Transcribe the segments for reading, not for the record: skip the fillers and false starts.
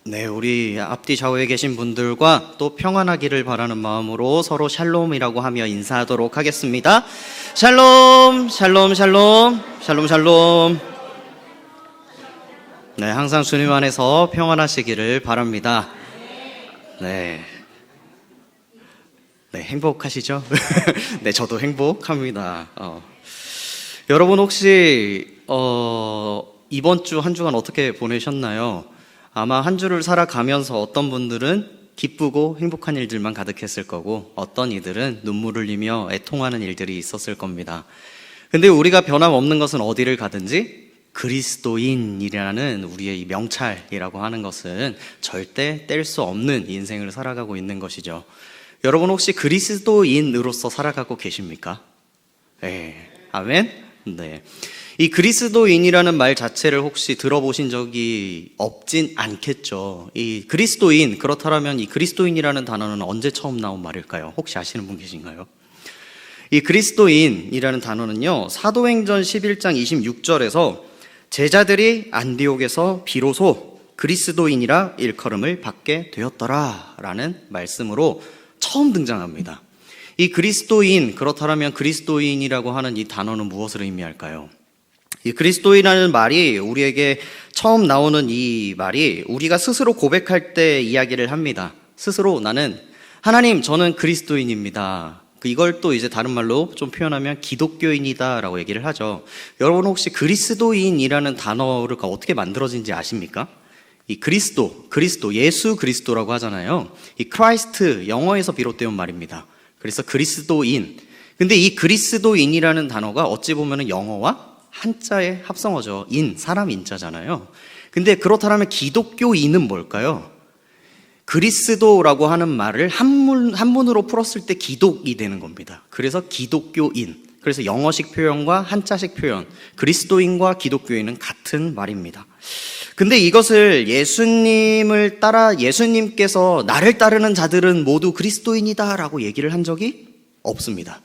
네, 우리 앞뒤 좌우에 계신 분들과 또 평안하기를 바라는 마음으로 서로 샬롬이라고 하며 인사하도록 하겠습니다. 샬롬, 샬롬, 샬롬, 샬롬, 샬롬. 네, 항상 주님 안에서 평안하시기를 바랍니다. 네. 네, 행복하시죠? 네, 저도 행복합니다. 여러분 혹시 이번 주 한 주간 어떻게 보내셨나요? 아마 한 주를 살아가면서 어떤 분들은 기쁘고 행복한 일들만 가득했을 거고 어떤 이들은 눈물을 흘리며 애통하는 일들이 있었을 겁니다. 근데 우리가 변함없는 것은 어디를 가든지 그리스도인이라는 우리의 이 명찰이라고 하는 것은 절대 뗄 수 없는 인생을 살아가고 있는 것이죠. 여러분 혹시 그리스도인으로서 살아가고 계십니까? 네, 아멘? 네. 이 그리스도인이라는 말 자체를 혹시 들어보신 적이 없진 않겠죠. 이 그리스도인, 그렇다면 이 그리스도인이라는 단어는 언제 처음 나온 말일까요? 혹시 아시는 분 계신가요? 이 그리스도인이라는 단어는요, 사도행전 11장 26절에서 제자들이 안디옥에서 비로소 그리스도인이라 일컬음을 받게 되었더라 라는 말씀으로 처음 등장합니다. 이 그리스도인, 그렇다면 그리스도인이라고 하는 이 단어는 무엇을 의미할까요? 이 그리스도인이라는 말이 우리에게 처음 나오는 이 말이 우리가 스스로 고백할 때 이야기를 합니다. 스스로 나는 하나님, 저는 그리스도인입니다. 이걸 또 이제 다른 말로 좀 표현하면 기독교인이다 라고 얘기를 하죠. 여러분 혹시 그리스도인이라는 단어가 어떻게 만들어진지 아십니까? 이 그리스도, 예수 그리스도라고 하잖아요. 이 크라이스트, 영어에서 비롯되어 온 말입니다. 그래서 그리스도인. 근데 이 그리스도인이라는 단어가 어찌 보면 영어와 한자의 합성어죠. 사람 인자잖아요. 근데 그렇다면 기독교인은 뭘까요? 그리스도라고 하는 말을 한문으로 풀었을 때 기독이 되는 겁니다. 그래서 기독교인. 그래서 영어식 표현과 한자식 표현, 그리스도인과 기독교인은 같은 말입니다. 근데 이것을 예수님께서 나를 따르는 자들은 모두 그리스도인이다 라고 얘기를 한 적이 없습니다.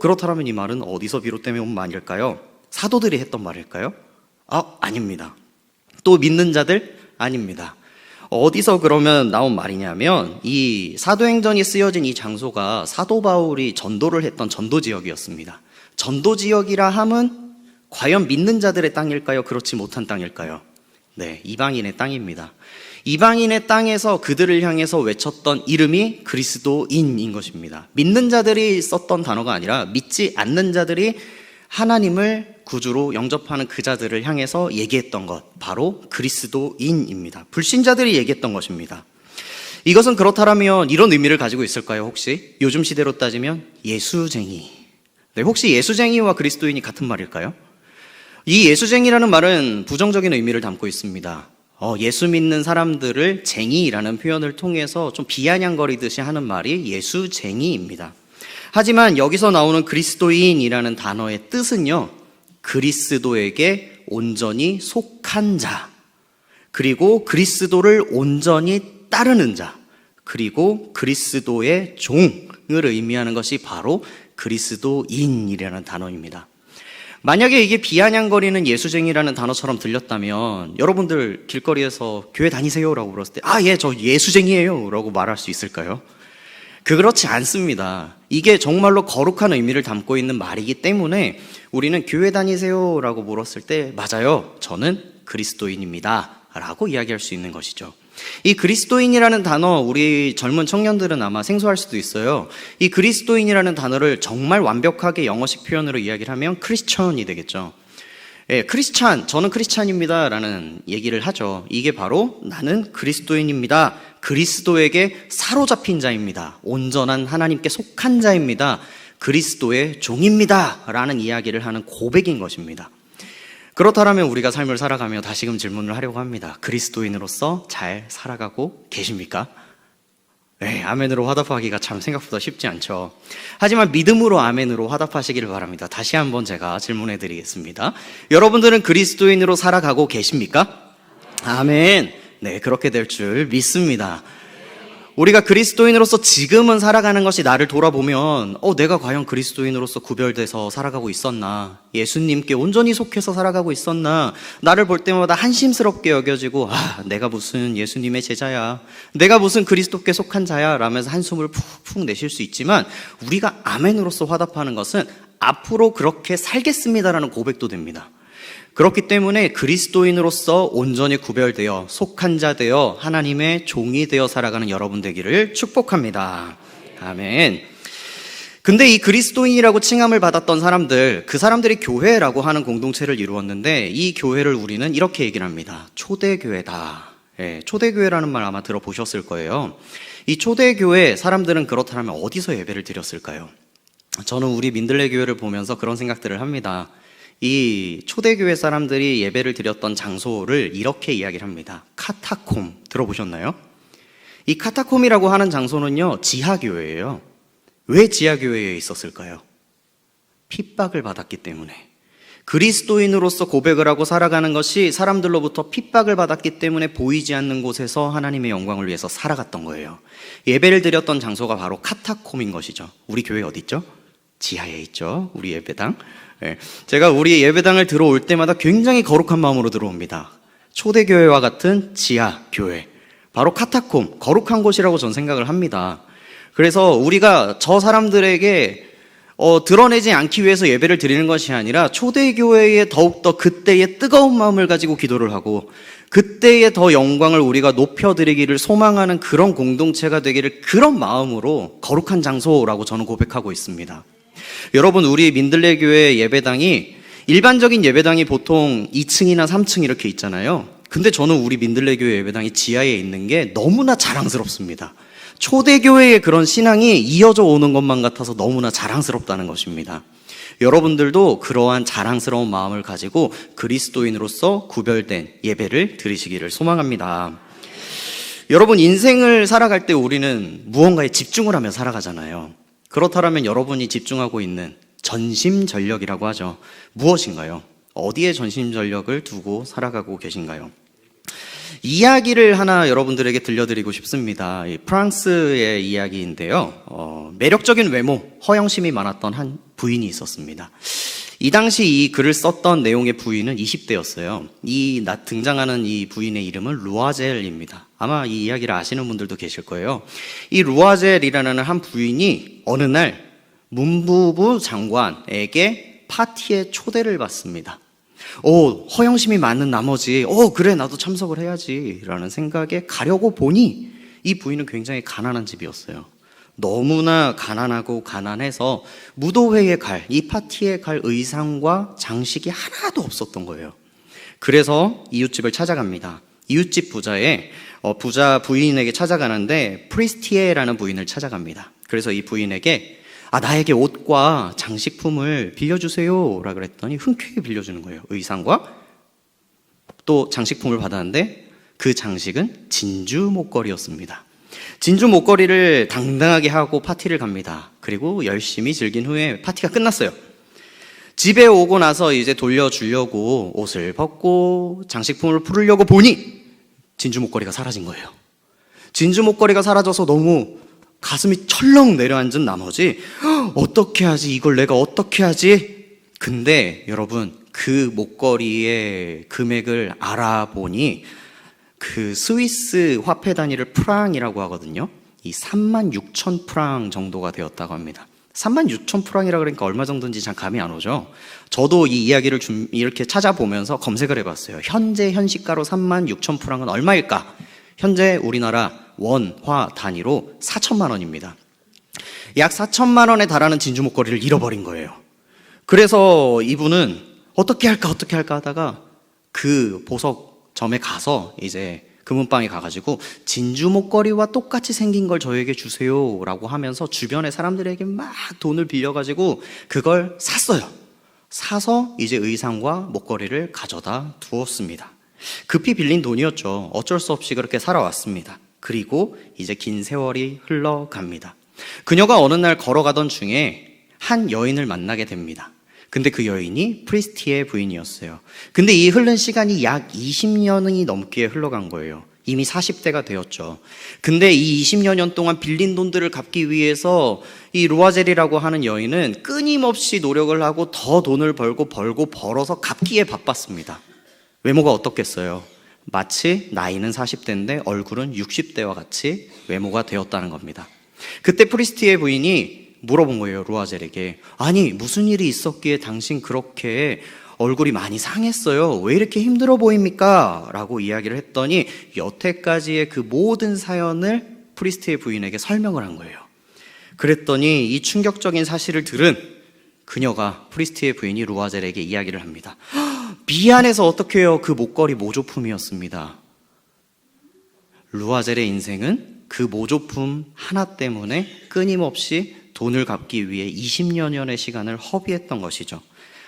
그렇다면 이 말은 어디서 비롯되어 온 말일까요? 사도들이 했던 말일까요? 아닙니다. 또 믿는 자들? 아닙니다. 어디서 그러면 나온 말이냐면 이 사도행전이 쓰여진 이 장소가 사도 바울이 전도를 했던 전도 지역이었습니다. 전도 지역이라 함은 과연 믿는 자들의 땅일까요? 그렇지 못한 땅일까요? 네, 이방인의 땅입니다. 이방인의 땅에서 그들을 향해서 외쳤던 이름이 그리스도인인 것입니다. 믿는 자들이 썼던 단어가 아니라 믿지 않는 자들이 하나님을 구주로 영접하는 그 자들을 향해서 얘기했던 것, 바로 그리스도인입니다. 불신자들이 얘기했던 것입니다. 이것은 그렇다면 이런 의미를 가지고 있을까요? 혹시 요즘 시대로 따지면 예수쟁이. 네, 혹시 예수쟁이와 그리스도인이 같은 말일까요? 이 예수쟁이라는 말은 부정적인 의미를 담고 있습니다. 예수 믿는 사람들을 쟁이라는 표현을 통해서 좀 비아냥거리듯이 하는 말이 예수쟁이입니다. 하지만 여기서 나오는 그리스도인이라는 단어의 뜻은요, 그리스도에게 온전히 속한 자, 그리고 그리스도를 온전히 따르는 자, 그리고 그리스도의 종을 의미하는 것이 바로 그리스도인이라는 단어입니다. 만약에 이게 비아냥거리는 예수쟁이라는 단어처럼 들렸다면 여러분들 길거리에서 교회 다니세요? 라고 물었을 때 예, 저 예수쟁이에요 라고 말할 수 있을까요? 그렇지 않습니다. 이게 정말로 거룩한 의미를 담고 있는 말이기 때문에 우리는 교회 다니세요? 라고 물었을 때 맞아요, 저는 그리스도인입니다 라고 이야기할 수 있는 것이죠. 이 그리스도인이라는 단어, 우리 젊은 청년들은 아마 생소할 수도 있어요. 이 그리스도인이라는 단어를 정말 완벽하게 영어식 표현으로 이야기를 하면 크리스천이 되겠죠. 예, 저는 크리스찬입니다 라는 얘기를 하죠. 이게 바로 나는 그리스도인입니다, 그리스도에게 사로잡힌 자입니다, 온전한 하나님께 속한 자입니다, 그리스도의 종입니다 라는 이야기를 하는 고백인 것입니다. 그렇다면 우리가 삶을 살아가며 다시금 질문을 하려고 합니다. 그리스도인으로서 잘 살아가고 계십니까? 네, 아멘으로 화답하기가 참 생각보다 쉽지 않죠. 하지만 믿음으로 아멘으로 화답하시기를 바랍니다. 다시 한번 제가 질문해 드리겠습니다. 여러분들은 그리스도인으로 살아가고 계십니까? 아멘. 네, 그렇게 될 줄 믿습니다. 우리가 그리스도인으로서 지금은 살아가는 것이 나를 돌아보면 내가 과연 그리스도인으로서 구별돼서 살아가고 있었나, 예수님께 온전히 속해서 살아가고 있었나, 나를 볼 때마다 한심스럽게 여겨지고 내가 무슨 예수님의 제자야, 내가 무슨 그리스도께 속한 자야 라면서 한숨을 푹푹 내쉴 수 있지만, 우리가 아멘으로서 화답하는 것은 앞으로 그렇게 살겠습니다라는 고백도 됩니다. 그렇기 때문에 그리스도인으로서 온전히 구별되어 속한 자 되어 하나님의 종이 되어 살아가는 여러분 되기를 축복합니다. 아멘. 근데 이 그리스도인이라고 칭함을 받았던 사람들, 그 사람들이 교회라고 하는 공동체를 이루었는데, 이 교회를 우리는 이렇게 얘기를 합니다. 초대교회다. 초대교회라는 말 아마 들어보셨을 거예요. 이 초대교회 사람들은 그렇다면 어디서 예배를 드렸을까요? 저는 우리 민들레 교회를 보면서 그런 생각들을 합니다. 이 초대교회 사람들이 예배를 드렸던 장소를 이렇게 이야기를 합니다. 카타콤 들어보셨나요? 이 카타콤이라고 하는 장소는요, 지하교회예요. 왜 지하교회에 있었을까요? 핍박을 받았기 때문에. 그리스도인으로서 고백을 하고 살아가는 것이 사람들로부터 핍박을 받았기 때문에 보이지 않는 곳에서 하나님의 영광을 위해서 살아갔던 거예요. 예배를 드렸던 장소가 바로 카타콤인 것이죠. 우리 교회 어디 있죠? 지하에 있죠. 우리 예배당. 제가 우리 예배당을 들어올 때마다 굉장히 거룩한 마음으로 들어옵니다. 초대교회와 같은 지하교회, 바로 카타콤, 거룩한 곳이라고 전 생각을 합니다. 그래서 우리가 저 사람들에게 드러내지 않기 위해서 예배를 드리는 것이 아니라 초대교회에 더욱더 그때의 뜨거운 마음을 가지고 기도를 하고 그때의 더 영광을 우리가 높여드리기를 소망하는 그런 공동체가 되기를, 그런 마음으로 거룩한 장소라고 저는 고백하고 있습니다. 여러분, 우리 민들레 교회 예배당이, 일반적인 예배당이 보통 2층이나 3층 이렇게 있잖아요. 근데 저는 우리 민들레 교회 예배당이 지하에 있는 게 너무나 자랑스럽습니다. 초대교회의 그런 신앙이 이어져 오는 것만 같아서 너무나 자랑스럽다는 것입니다. 여러분들도 그러한 자랑스러운 마음을 가지고 그리스도인으로서 구별된 예배를 드리시기를 소망합니다. 여러분, 인생을 살아갈 때 우리는 무언가에 집중을 하며 살아가잖아요. 그렇다면 여러분이 집중하고 있는 전심전력이라고 하죠. 무엇인가요? 어디에 전심전력을 두고 살아가고 계신가요? 이야기를 하나 여러분들에게 들려드리고 싶습니다. 프랑스의 이야기인데요. 매력적인 외모, 허영심이 많았던 한 부인이 있었습니다. 이 당시 이 글을 썼던 내용의 부인은 20대였어요. 등장하는 이 부인의 이름은 루아젤입니다. 아마 이 이야기를 아시는 분들도 계실 거예요. 이 루아젤이라는 한 부인이 어느 날 문부부 장관에게 파티에 초대를 받습니다. 허영심이 많은 나머지 그래, 나도 참석을 해야지 라는 생각에 가려고 보니 이 부인은 굉장히 가난한 집이었어요. 너무나 가난하고 가난해서 무도회에 이 파티에 갈 의상과 장식이 하나도 없었던 거예요. 그래서 이웃집을 찾아갑니다. 이웃집 부자 부인에게 찾아가는데 프리스티에라는 부인을 찾아갑니다. 그래서 이 부인에게 나에게 옷과 장식품을 빌려주세요 라 그랬더니 흔쾌히 빌려주는 거예요. 의상과 또 장식품을 받았는데 그 장식은 진주 목걸이였습니다. 진주 목걸이를 당당하게 하고 파티를 갑니다. 그리고 열심히 즐긴 후에 파티가 끝났어요. 집에 오고 나서 이제 돌려주려고 옷을 벗고 장식품을 풀으려고 보니 진주 목걸이가 사라진 거예요. 진주 목걸이가 사라져서 너무 가슴이 철렁 내려앉은 나머지 어떻게 하지? 이걸 내가 어떻게 하지? 근데 여러분, 그 목걸이의 금액을 알아보니 그 스위스 화폐 단위를 프랑이라고 하거든요. 이 36,000 프랑 정도가 되었다고 합니다. 36,000 프랑이라 그러니까 얼마 정도인지 잘 감이 안 오죠. 저도 이 이야기를 이렇게 찾아보면서 검색을 해봤어요. 현재 현시가로 36,000 프랑은 얼마일까? 현재 우리나라 원화 단위로 4천만 원입니다. 약 4천만 원에 달하는 진주 목걸이를 잃어버린 거예요. 그래서 이분은 어떻게 할까 하다가 그 보석점에 가서 이제 금은방에 가가지고 진주 목걸이와 똑같이 생긴 걸 저에게 주세요 라고 하면서 주변의 사람들에게 막 돈을 빌려가지고 그걸 샀어요. 사서 이제 의상과 목걸이를 가져다 두었습니다. 급히 빌린 돈이었죠. 어쩔 수 없이 그렇게 살아왔습니다. 그리고 이제 긴 세월이 흘러갑니다. 그녀가 어느 날 걸어가던 중에 한 여인을 만나게 됩니다. 근데 그 여인이 프리스티의 부인이었어요. 근데 이 흐른 시간이 약 20년이 넘게 흘러간 거예요. 이미 40대가 되었죠. 근데 이 20여 년 동안 빌린 돈들을 갚기 위해서 이 루아젤이라고 하는 여인은 끊임없이 노력을 하고 더 돈을 벌어서 갚기에 바빴습니다. 외모가 어떻겠어요? 마치 나이는 40대인데 얼굴은 60대와 같이 외모가 되었다는 겁니다. 그때 프리스티의 부인이 물어본 거예요, 루아젤에게. 아니, 무슨 일이 있었기에 당신 그렇게 얼굴이 많이 상했어요. 왜 이렇게 힘들어 보입니까? 라고 이야기를 했더니 여태까지의 그 모든 사연을 프리스티의 부인에게 설명을 한 거예요. 그랬더니 이 충격적인 사실을 들은 그녀가, 프리스티의 부인이 루아젤에게 이야기를 합니다. 미안해서 어떡해요. 그 목걸이 모조품이었습니다. 루아젤의 인생은 그 모조품 하나 때문에 끊임없이 돈을 갚기 위해 20여 년의 시간을 허비했던 것이죠.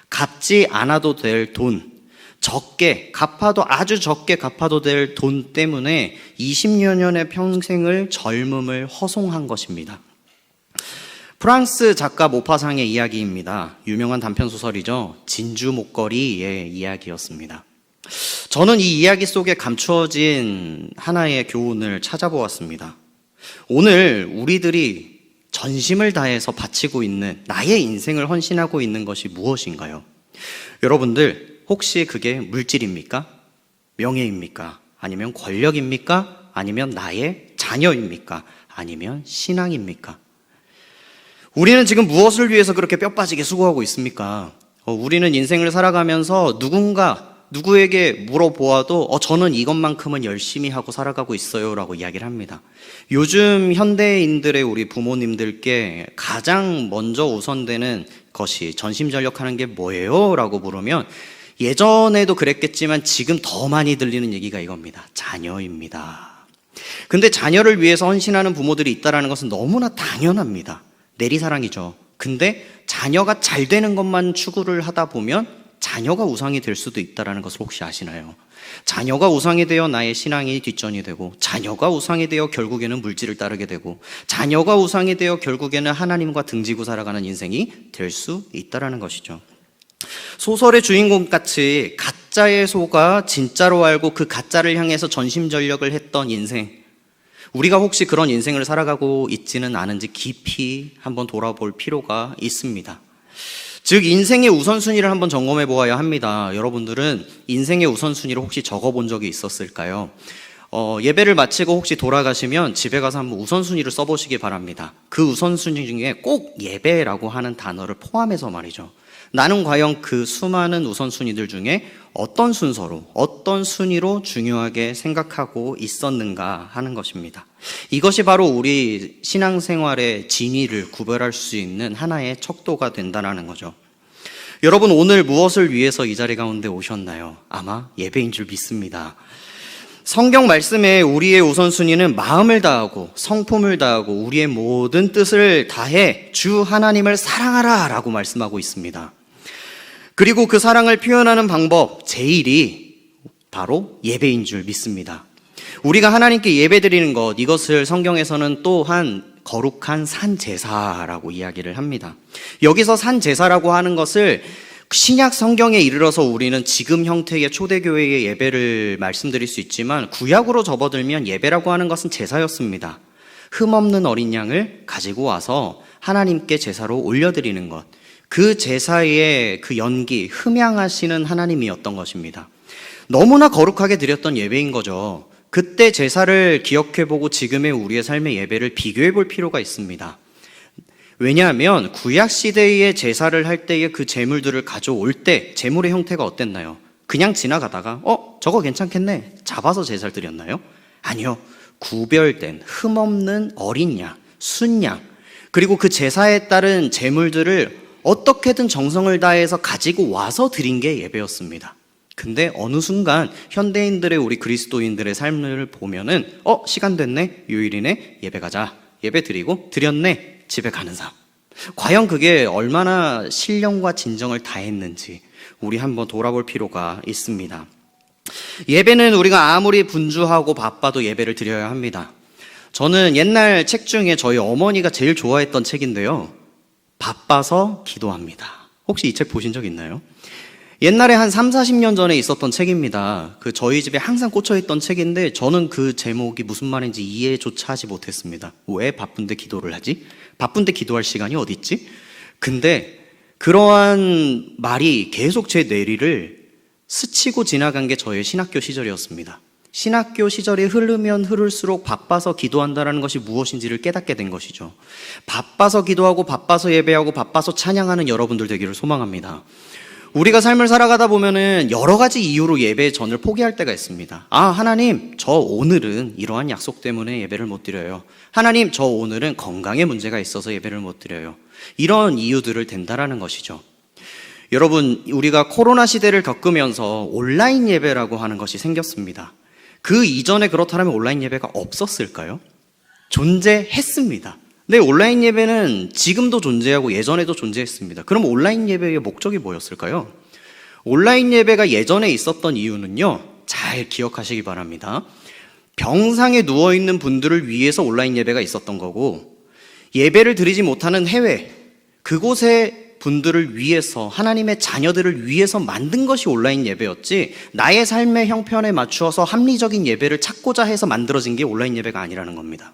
갚지 않아도 될 돈, 아주 적게 갚아도 될 돈 때문에 20여 년의 평생을 젊음을 허송한 것입니다. 프랑스 작가 모파상의 이야기입니다. 유명한 단편소설이죠. 진주 목걸이의 이야기였습니다. 저는 이 이야기 속에 감추어진 하나의 교훈을 찾아보았습니다. 오늘 우리들이 전심을 다해서 바치고 있는, 나의 인생을 헌신하고 있는 것이 무엇인가요? 여러분들, 혹시 그게 물질입니까? 명예입니까? 아니면 권력입니까? 아니면 나의 자녀입니까? 아니면 신앙입니까? 우리는 지금 무엇을 위해서 그렇게 뼈 빠지게 수고하고 있습니까? 우리는 인생을 살아가면서 누구에게 물어보아도 저는 이것만큼은 열심히 하고 살아가고 있어요 라고 이야기를 합니다. 요즘 현대인들의 우리 부모님들께 가장 먼저 우선되는 것이, 전심전력하는 게 뭐예요? 라고 물으면 예전에도 그랬겠지만 지금 더 많이 들리는 얘기가 이겁니다. 자녀입니다. 근데 자녀를 위해서 헌신하는 부모들이 있다는 것은 너무나 당연합니다. 내리사랑이죠. 근데 자녀가 잘 되는 것만 추구를 하다 보면 자녀가 우상이 될 수도 있다는 것을 혹시 아시나요? 자녀가 우상이 되어 나의 신앙이 뒷전이 되고, 자녀가 우상이 되어 결국에는 물질을 따르게 되고, 자녀가 우상이 되어 결국에는 하나님과 등지고 살아가는 인생이 될 수 있다는 것이죠. 소설의 주인공같이 가짜의 소가 진짜로 알고 그 가짜를 향해서 전심전력을 했던 인생, 우리가 혹시 그런 인생을 살아가고 있지는 않은지 깊이 한번 돌아볼 필요가 있습니다. 즉, 인생의 우선순위를 한번 점검해 보아야 합니다. 여러분들은 인생의 우선순위를 혹시 적어본 적이 있었을까요? 예배를 마치고 혹시 돌아가시면 집에 가서 한번 우선순위를 써보시기 바랍니다. 그 우선순위 중에 꼭 예배라고 하는 단어를 포함해서 말이죠. 나는 과연 그 수많은 우선순위들 중에 어떤 순서로, 어떤 순위로 중요하게 생각하고 있었는가 하는 것입니다. 이것이 바로 우리 신앙생활의 진위를 구별할 수 있는 하나의 척도가 된다는 거죠. 여러분, 오늘 무엇을 위해서 이 자리 가운데 오셨나요? 아마 예배인 줄 믿습니다. 성경 말씀에 우리의 우선순위는 마음을 다하고 성품을 다하고 우리의 모든 뜻을 다해 주 하나님을 사랑하라 라고 말씀하고 있습니다. 그리고 그 사랑을 표현하는 방법 제1이 바로 예배인 줄 믿습니다. 우리가 하나님께 예배드리는 것, 이것을 성경에서는 또한 거룩한 산제사라고 이야기를 합니다. 여기서 산제사라고 하는 것을 신약 성경에 이르러서 우리는 지금 형태의 초대교회의 예배를 말씀드릴 수 있지만, 구약으로 접어들면 예배라고 하는 것은 제사였습니다. 흠없는 어린 양을 가지고 와서 하나님께 제사로 올려드리는 것, 그 제사의 그 연기, 흠양하시는 하나님이었던 것입니다. 너무나 거룩하게 드렸던 예배인 거죠. 그때 제사를 기억해보고 지금의 우리의 삶의 예배를 비교해볼 필요가 있습니다. 왜냐하면 구약시대의 제사를 할 때의 그 제물들을 가져올 때 제물의 형태가 어땠나요? 그냥 지나가다가 저거 괜찮겠네 잡아서 제사를 드렸나요? 아니요. 구별된 흠없는 어린 양, 순양, 그리고 그 제사에 따른 제물들을 어떻게든 정성을 다해서 가지고 와서 드린 게 예배였습니다. 근데 어느 순간 현대인들의, 우리 그리스도인들의 삶을 보면은 시간 됐네, 요일이네, 예배 가자, 예배 드리고 드렸네, 집에 가는 삶. 과연 그게 얼마나 신령과 진정을 다했는지 우리 한번 돌아볼 필요가 있습니다. 예배는 우리가 아무리 분주하고 바빠도 예배를 드려야 합니다. 저는 옛날 책 중에 저희 어머니가 제일 좋아했던 책인데요, 바빠서 기도합니다. 혹시 이 책 보신 적 있나요? 옛날에 한 3, 40년 전에 있었던 책입니다. 저희 집에 항상 꽂혀있던 책인데 저는 그 제목이 무슨 말인지 이해조차 하지 못했습니다. 왜 바쁜데 기도를 하지? 바쁜데 기도할 시간이 어디 있지? 근데 그러한 말이 계속 제 뇌리를 스치고 지나간 게 저의 신학교 시절이었습니다. 신학교 시절이 흐르면 흐를수록 바빠서 기도한다는 것이 무엇인지를 깨닫게 된 것이죠. 바빠서 기도하고 바빠서 예배하고 바빠서 찬양하는 여러분들 되기를 소망합니다. 우리가 삶을 살아가다 보면은 여러 가지 이유로 예배의 전을 포기할 때가 있습니다. 하나님, 저 오늘은 이러한 약속 때문에 예배를 못 드려요. 하나님, 저 오늘은 건강에 문제가 있어서 예배를 못 드려요. 이런 이유들을 댄다라는 것이죠. 여러분, 우리가 코로나 시대를 겪으면서 온라인 예배라고 하는 것이 생겼습니다. 그 이전에 그렇다면 온라인 예배가 없었을까요? 존재했습니다. 네, 온라인 예배는 지금도 존재하고 예전에도 존재했습니다. 그럼 온라인 예배의 목적이 뭐였을까요? 온라인 예배가 예전에 있었던 이유는요, 잘 기억하시기 바랍니다. 병상에 누워있는 분들을 위해서 온라인 예배가 있었던 거고, 예배를 드리지 못하는 해외, 그곳의 분들을 위해서, 하나님의 자녀들을 위해서 만든 것이 온라인 예배였지, 나의 삶의 형편에 맞추어서 합리적인 예배를 찾고자 해서 만들어진 게 온라인 예배가 아니라는 겁니다.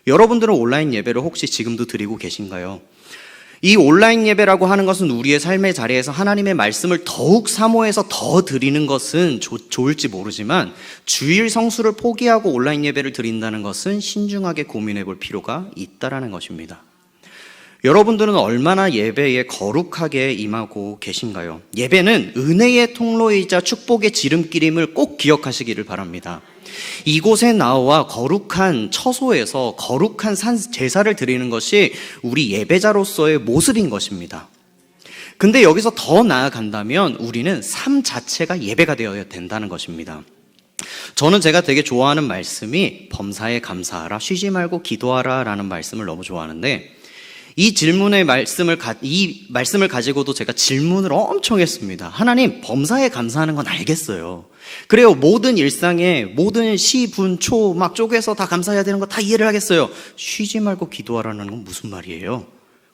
여러분들은 온라인 예배를 혹시 지금도 드리고 계신가요? 이 온라인 예배라고 하는 것은 우리의 삶의 자리에서 하나님의 말씀을 더욱 사모해서 더 드리는 것은 좋을지 모르지만, 주일 성수를 포기하고 온라인 예배를 드린다는 것은 신중하게 고민해 볼 필요가 있다라는 것입니다. 여러분들은 얼마나 예배에 거룩하게 임하고 계신가요? 예배는 은혜의 통로이자 축복의 지름길임을 꼭 기억하시기를 바랍니다. 이곳에 나와 거룩한 처소에서 거룩한 제사를 드리는 것이 우리 예배자로서의 모습인 것입니다. 근데 여기서 더 나아간다면 우리는 삶 자체가 예배가 되어야 된다는 것입니다. 저는 제가 되게 좋아하는 말씀이 범사에 감사하라, 쉬지 말고 기도하라 라는 말씀을 너무 좋아하는데, 이 말씀을 가지고도 제가 질문을 엄청 했습니다. 하나님, 범사에 감사하는 건 알겠어요. 그래요, 모든 일상에 모든 시, 분, 초 막 쪼개서 다 감사해야 되는 거 다 이해를 하겠어요. 쉬지 말고 기도하라는 건 무슨 말이에요?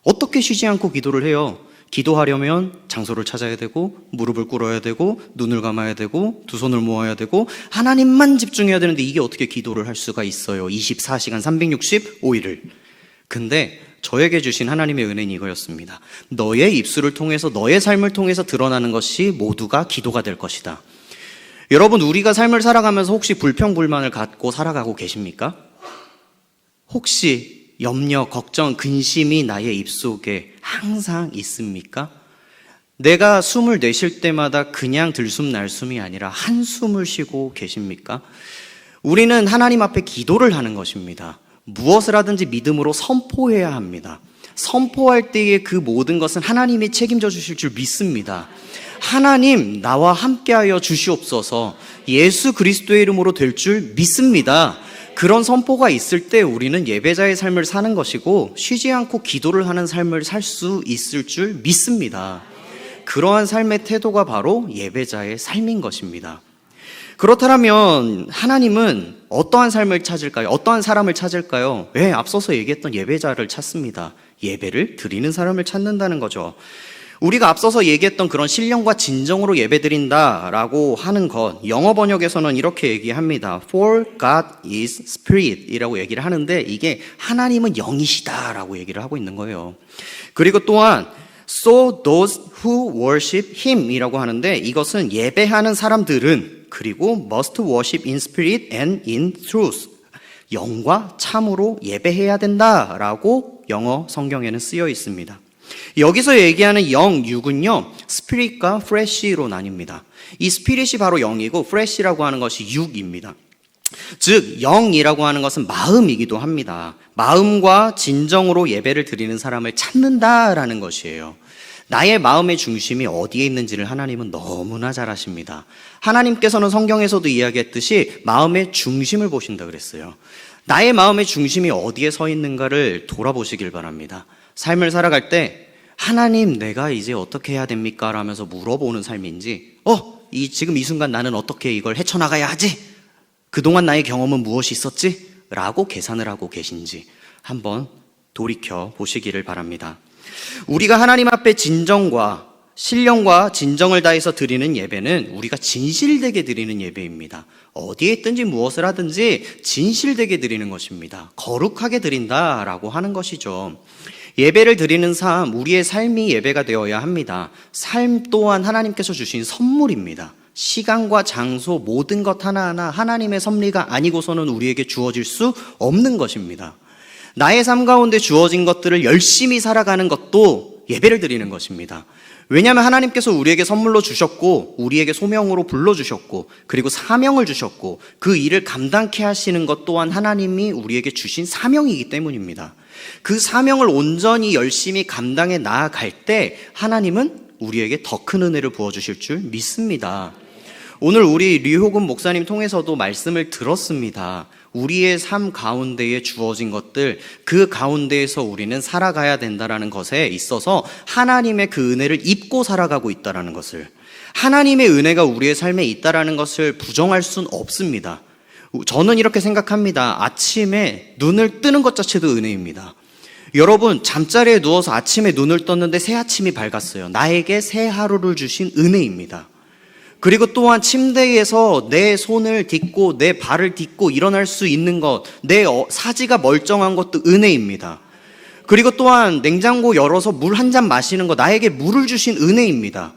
어떻게 쉬지 않고 기도를 해요? 기도하려면 장소를 찾아야 되고, 무릎을 꿇어야 되고, 눈을 감아야 되고, 두 손을 모아야 되고, 하나님만 집중해야 되는데 이게 어떻게 기도를 할 수가 있어요? 24시간 365일을. 근데 저에게 주신 하나님의 은혜는 이거였습니다. 너의 입술을 통해서, 너의 삶을 통해서 드러나는 것이 모두가 기도가 될 것이다. 여러분, 우리가 삶을 살아가면서 혹시 불평불만을 갖고 살아가고 계십니까? 혹시 염려, 걱정, 근심이 나의 입속에 항상 있습니까? 내가 숨을 내쉴 때마다 그냥 들숨 날숨이 아니라 한숨을 쉬고 계십니까? 우리는 하나님 앞에 기도를 하는 것입니다. 무엇을 하든지 믿음으로 선포해야 합니다. 선포할 때의 그 모든 것은 하나님이 책임져 주실 줄 믿습니다. 하나님, 나와 함께하여 주시옵소서, 예수 그리스도의 이름으로 될 줄 믿습니다. 그런 선포가 있을 때 우리는 예배자의 삶을 사는 것이고, 쉬지 않고 기도를 하는 삶을 살 수 있을 줄 믿습니다. 그러한 삶의 태도가 바로 예배자의 삶인 것입니다. 그렇다면 하나님은 어떠한 삶을 찾을까요? 어떠한 사람을 찾을까요? 앞서서 얘기했던 예배자를 찾습니다. 예배를 드리는 사람을 찾는다는 거죠. 우리가 앞서서 얘기했던 그런 신령과 진정으로 예배드린다라고 하는 것, 영어 번역에서는 이렇게 얘기합니다. For God is Spirit 이라고 얘기를 하는데, 이게 하나님은 영이시다라고 얘기를 하고 있는 거예요. 그리고 또한 So those who worship Him 이라고 하는데, 이것은 예배하는 사람들은, 그리고 must worship in spirit and in truth, 영과 참으로 예배해야 된다라고 영어 성경에는 쓰여 있습니다. 여기서 얘기하는 영, 육은요, 스피릿과 프레시로 나뉩니다. 이 스피릿이 바로 영이고 프레시라고 하는 것이 육입니다. 즉, 영이라고 하는 것은 마음이기도 합니다. 마음과 진정으로 예배를 드리는 사람을 찾는다라는 것이에요. 나의 마음의 중심이 어디에 있는지를 하나님은 너무나 잘 아십니다. 하나님께서는 성경에서도 이야기했듯이 마음의 중심을 보신다 그랬어요. 나의 마음의 중심이 어디에 서 있는가를 돌아보시길 바랍니다. 삶을 살아갈 때 하나님, 내가 이제 어떻게 해야 됩니까? 라면서 물어보는 삶인지, 지금 이 순간 나는 어떻게 이걸 헤쳐나가야 하지? 그동안 나의 경험은 무엇이 있었지? 라고 계산을 하고 계신지 한번 돌이켜 보시기를 바랍니다. 우리가 하나님 앞에 진정과 신령과 진정을 다해서 드리는 예배는 우리가 진실되게 드리는 예배입니다. 어디에 있든지 무엇을 하든지 진실되게 드리는 것입니다. 거룩하게 드린다라고 하는 것이죠. 예배를 드리는 삶, 우리의 삶이 예배가 되어야 합니다. 삶 또한 하나님께서 주신 선물입니다. 시간과 장소, 모든 것 하나하나 하나님의 섭리가 아니고서는 우리에게 주어질 수 없는 것입니다. 나의 삶 가운데 주어진 것들을 열심히 살아가는 것도 예배를 드리는 것입니다. 왜냐하면 하나님께서 우리에게 선물로 주셨고, 우리에게 소명으로 불러주셨고, 그리고 사명을 주셨고, 그 일을 감당케 하시는 것 또한 하나님이 우리에게 주신 사명이기 때문입니다. 그 사명을 온전히 열심히 감당해 나아갈 때 하나님은 우리에게 더 큰 은혜를 부어주실 줄 믿습니다. 오늘 우리 류효금 목사님 통해서도 말씀을 들었습니다. 우리의 삶 가운데에 주어진 것들, 그 가운데에서 우리는 살아가야 된다라는 것에 있어서 하나님의 그 은혜를 입고 살아가고 있다라는 것을, 하나님의 은혜가 우리의 삶에 있다라는 것을 부정할 수는 없습니다. 저는 이렇게 생각합니다. 아침에 눈을 뜨는 것 자체도 은혜입니다. 여러분, 잠자리에 누워서 아침에 눈을 떴는데 새 아침이 밝았어요. 나에게 새 하루를 주신 은혜입니다. 그리고 또한 침대에서 내 손을 딛고 내 발을 딛고 일어날 수 있는 것, 내 사지가 멀쩡한 것도 은혜입니다. 그리고 또한 냉장고 열어서 물 한 잔 마시는 것, 나에게 물을 주신 은혜입니다.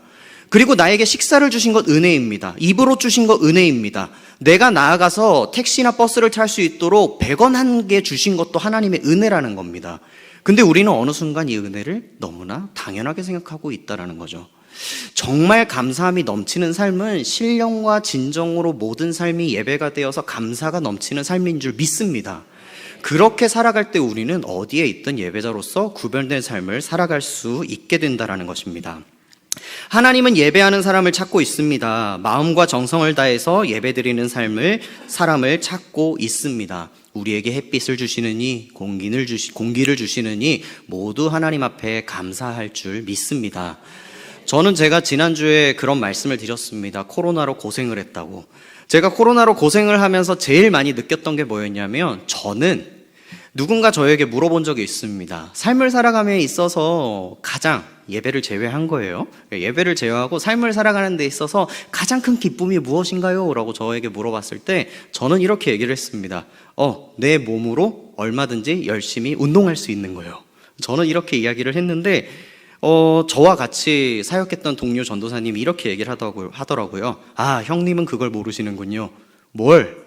그리고 나에게 식사를 주신 것 은혜입니다. 입으로 주신 것 은혜입니다. 내가 나아가서 택시나 버스를 탈 수 있도록 100원 한 개 주신 것도 하나님의 은혜라는 겁니다. 근데 우리는 어느 순간 이 은혜를 너무나 당연하게 생각하고 있다는 거죠. 정말 감사함이 넘치는 삶은 신령과 진정으로 모든 삶이 예배가 되어서 감사가 넘치는 삶인 줄 믿습니다. 그렇게 살아갈 때 우리는 어디에 있든 예배자로서 구별된 삶을 살아갈 수 있게 된다는 것입니다. 하나님은 예배하는 사람을 찾고 있습니다. 마음과 정성을 다해서 예배드리는 사람을 찾고 있습니다. 우리에게 햇빛을 주시느니 공기를 주시느니 모두 하나님 앞에 감사할 줄 믿습니다. 저는 제가 지난주에 그런 말씀을 드렸습니다. 코로나로 고생을 했다고. 제가 코로나로 고생을 하면서 제일 많이 느꼈던 게 뭐였냐면, 저는 누군가 저에게 물어본 적이 있습니다. 삶을 살아감에 있어서 가장, 예배를 제외한 거예요. 예배를 제외하고 삶을 살아가는 데 있어서 가장 큰 기쁨이 무엇인가요? 라고 저에게 물어봤을 때 저는 이렇게 얘기를 했습니다. 내 몸으로 얼마든지 열심히 운동할 수 있는 거예요. 저는 이렇게 이야기를 했는데 저와 같이 사역했던 동료 전도사님이 이렇게 얘기를 하더라고요. 아, 형님은 그걸 모르시는군요. 뭘?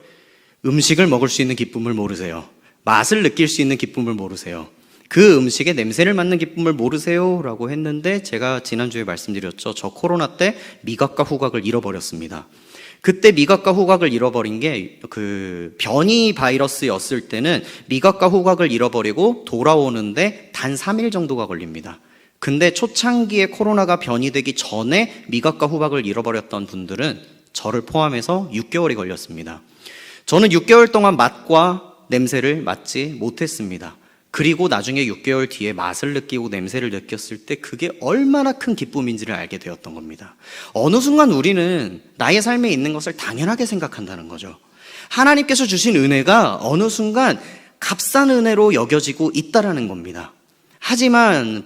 음식을 먹을 수 있는 기쁨을 모르세요. 맛을 느낄 수 있는 기쁨을 모르세요. 그 음식의 냄새를 맡는 기쁨을 모르세요? 라고 했는데, 제가 지난주에 말씀드렸죠. 저 코로나 때 미각과 후각을 잃어버렸습니다. 그때 미각과 후각을 잃어버린 게 변이 바이러스였을 때는 미각과 후각을 잃어버리고 돌아오는데 단 3일 정도가 걸립니다. 근데 초창기에 코로나가 변이되기 전에 미각과 후각을 잃어버렸던 분들은 저를 포함해서 6개월이 걸렸습니다. 저는 6개월 동안 맛과 냄새를 맡지 못했습니다. 그리고 나중에 6개월 뒤에 맛을 느끼고 냄새를 느꼈을 때 그게 얼마나 큰 기쁨인지를 알게 되었던 겁니다. 어느 순간 우리는 나의 삶에 있는 것을 당연하게 생각한다는 거죠. 하나님께서 주신 은혜가 어느 순간 값싼 은혜로 여겨지고 있다라는 겁니다. 하지만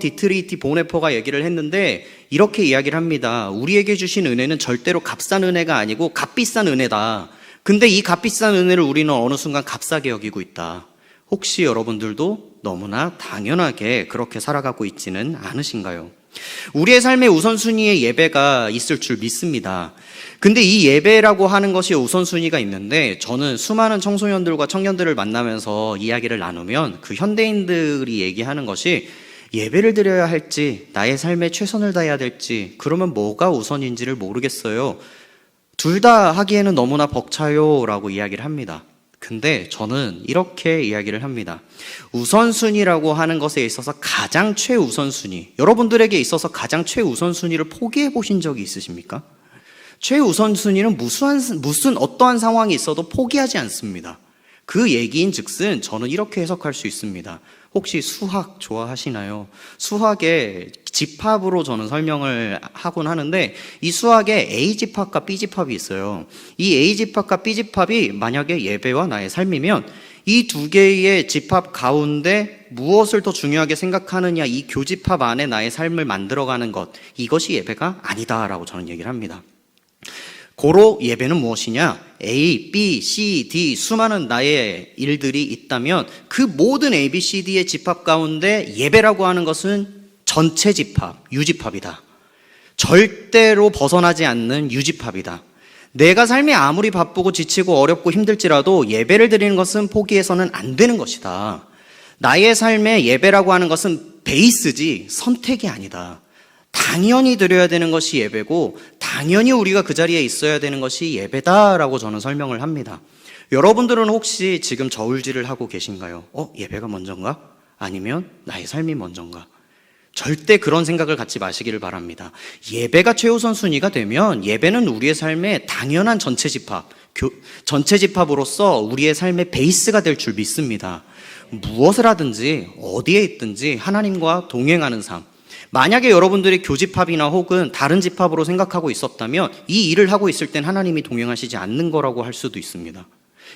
디트리히티 보네퍼가 얘기를 했는데 이렇게 이야기를 합니다. 우리에게 주신 은혜는 절대로 값싼 은혜가 아니고 값비싼 은혜다. 근데 이 값비싼 은혜를 우리는 어느 순간 값싸게 여기고 있다. 혹시 여러분들도 너무나 당연하게 그렇게 살아가고 있지는 않으신가요? 우리의 삶의 우선순위에 예배가 있을 줄 믿습니다. 근데 이 예배라고 하는 것이 우선순위가 있는데, 저는 수많은 청소년들과 청년들을 만나면서 이야기를 나누면 그 현대인들이 얘기하는 것이, 예배를 드려야 할지 나의 삶에 최선을 다해야 될지, 그러면 뭐가 우선인지를 모르겠어요. 둘 다 하기에는 너무나 벅차요 라고 이야기를 합니다. 근데 저는 이렇게 이야기를 합니다. 우선순위라고 하는 것에 있어서 가장 최우선순위, 여러분들에게 있어서 가장 최우선순위를 포기해 보신 적이 있으십니까? 최우선순위는 무슨 어떠한 상황이 있어도 포기하지 않습니다. 그 얘기인 즉슨 저는 이렇게 해석할 수 있습니다. 혹시 수학 좋아하시나요? 수학의 집합으로 저는 설명을 하곤 하는데, 이 수학에 A집합과 B집합이 있어요. 이 A집합과 B집합이 만약에 예배와 나의 삶이면, 이 두 개의 집합 가운데 무엇을 더 중요하게 생각하느냐, 이 교집합 안에 나의 삶을 만들어가는 것, 이것이 예배가 아니다라고 저는 얘기를 합니다. 고로 예배는 무엇이냐? A, B, C, D 수많은 나의 일들이 있다면 그 모든 A, B, C, D의 집합 가운데 예배라고 하는 것은 전체 집합, 유집합이다. 절대로 벗어나지 않는 유집합이다. 내가 삶이 아무리 바쁘고 지치고 어렵고 힘들지라도 예배를 드리는 것은 포기해서는 안 되는 것이다. 나의 삶에 예배라고 하는 것은 베이스지 선택이 아니다. 당연히 드려야 되는 것이 예배고 당연히 우리가 그 자리에 있어야 되는 것이 예배다라고 저는 설명을 합니다. 여러분들은 혹시 지금 저울질을 하고 계신가요? 예배가 먼저인가? 아니면 나의 삶이 먼저인가? 절대 그런 생각을 갖지 마시기를 바랍니다. 예배가 최우선 순위가 되면 예배는 우리의 삶의 당연한 전체 집합으로서 우리의 삶의 베이스가 될 줄 믿습니다. 무엇을 하든지 어디에 있든지 하나님과 동행하는 삶. 만약에 여러분들이 교집합이나 혹은 다른 집합으로 생각하고 있었다면 이 일을 하고 있을 땐 하나님이 동행하시지 않는 거라고 할 수도 있습니다.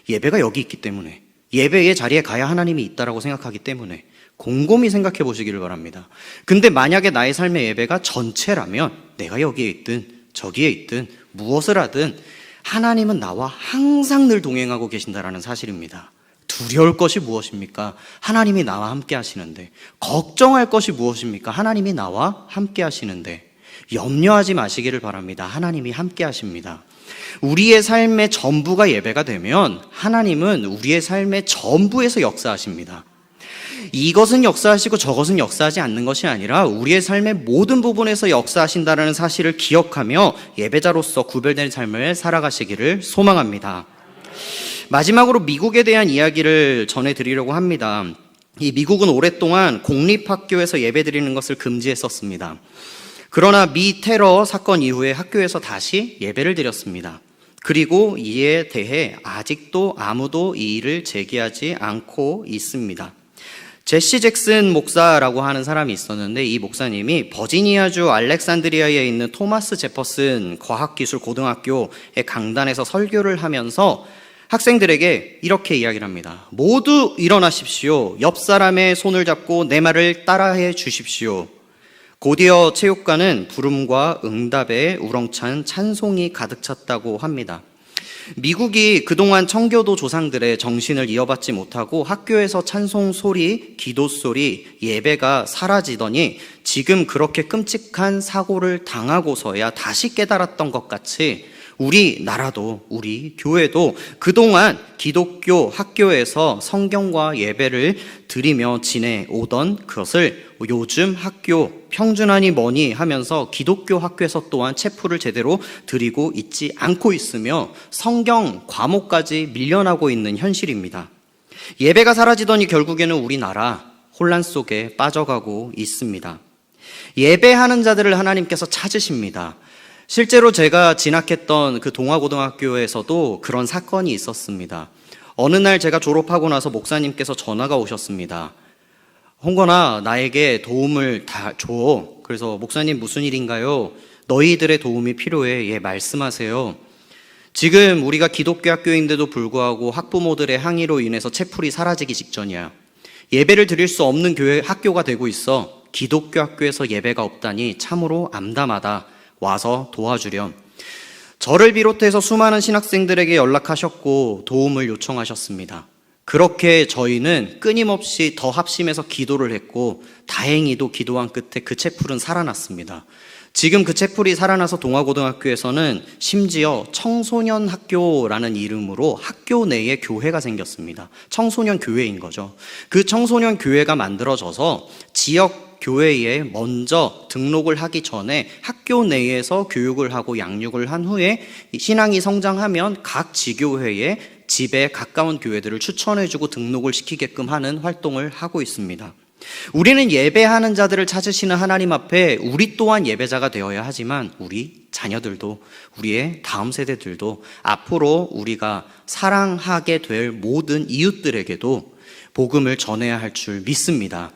예배가 여기 있기 때문에, 예배의 자리에 가야 하나님이 있다라고 생각하기 때문에 곰곰이 생각해 보시기를 바랍니다. 근데 만약에 나의 삶의 예배가 전체라면 내가 여기에 있든 저기에 있든 무엇을 하든 하나님은 나와 항상 늘 동행하고 계신다라는 사실입니다. 두려울 것이 무엇입니까? 하나님이 나와 함께 하시는데. 걱정할 것이 무엇입니까? 하나님이 나와 함께 하시는데. 염려하지 마시기를 바랍니다. 하나님이 함께 하십니다. 우리의 삶의 전부가 예배가 되면 하나님은 우리의 삶의 전부에서 역사하십니다. 이것은 역사하시고 저것은 역사하지 않는 것이 아니라 우리의 삶의 모든 부분에서 역사하신다는 사실을 기억하며 예배자로서 구별된 삶을 살아가시기를 소망합니다. 마지막으로 미국에 대한 이야기를 전해드리려고 합니다. 이 미국은 오랫동안 공립학교에서 예배드리는 것을 금지했었습니다. 그러나 미 테러 사건 이후에 학교에서 다시 예배를 드렸습니다. 그리고 이에 대해 아직도 아무도 이의를 제기하지 않고 있습니다. 제시 잭슨 목사라고 하는 사람이 있었는데 이 목사님이 버지니아주 알렉산드리아에 있는 토마스 제퍼슨 과학기술고등학교의 강단에서 설교를 하면서 학생들에게 이렇게 이야기를 합니다. 모두 일어나십시오. 옆 사람의 손을 잡고 내 말을 따라해 주십시오. 곧이어 체육관은 부름과 응답에 우렁찬 찬송이 가득 찼다고 합니다. 미국이 그동안 청교도 조상들의 정신을 이어받지 못하고 학교에서 찬송 소리, 기도 소리, 예배가 사라지더니 지금 그렇게 끔찍한 사고를 당하고서야 다시 깨달았던 것 같이 우리 나라도 우리 교회도 그동안 기독교 학교에서 성경과 예배를 드리며 지내오던 그것을 요즘 학교 평준하니 뭐니 하면서 기독교 학교에서 또한 체프를 제대로 드리고 있지 않고 있으며 성경 과목까지 밀려나고 있는 현실입니다. 예배가 사라지더니 결국에는 우리나라 혼란 속에 빠져가고 있습니다. 예배하는 자들을 하나님께서 찾으십니다. 실제로 제가 진학했던 그 동화고등학교에서도 그런 사건이 있었습니다. 어느 날 제가 졸업하고 나서 목사님께서 전화가 오셨습니다. 홍건아, 나에게 도움을 다 줘. 그래서 목사님 무슨 일인가요? 너희들의 도움이 필요해. 예, 말씀하세요. 지금 우리가 기독교 학교인데도 불구하고 학부모들의 항의로 인해서 채플이 사라지기 직전이야. 예배를 드릴 수 없는 학교가 되고 있어. 기독교 학교에서 예배가 없다니 참으로 암담하다. 와서 도와주렴. 저를 비롯해서 수많은 신학생들에게 연락하셨고 도움을 요청하셨습니다. 그렇게 저희는 끊임없이 더 합심해서 기도를 했고 다행히도 기도한 끝에 그 채플은 살아났습니다. 지금 그 채플이 살아나서 동화고등학교에서는 심지어 청소년 학교라는 이름으로 학교 내에 교회가 생겼습니다. 청소년 교회인 거죠. 그 청소년 교회가 만들어져서 지역 교회에 먼저 등록을 하기 전에 학교 내에서 교육을 하고 양육을 한 후에 신앙이 성장하면 각 지교회에 집에 가까운 교회들을 추천해주고 등록을 시키게끔 하는 활동을 하고 있습니다. 우리는 예배하는 자들을 찾으시는 하나님 앞에 우리 또한 예배자가 되어야 하지만 우리 자녀들도 우리의 다음 세대들도 앞으로 우리가 사랑하게 될 모든 이웃들에게도 복음을 전해야 할 줄 믿습니다.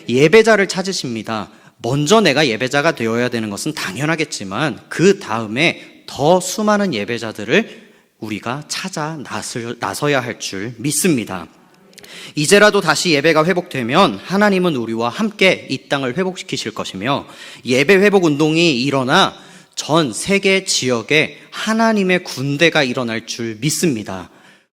예배자를 찾으십니다. 먼저 내가 예배자가 되어야 되는 것은 당연하겠지만 그 다음에 더 수많은 예배자들을 우리가 찾아 나서야 할 줄 믿습니다. 이제라도 다시 예배가 회복되면 하나님은 우리와 함께 이 땅을 회복시키실 것이며 예배 회복 운동이 일어나 전 세계 지역에 하나님의 군대가 일어날 줄 믿습니다.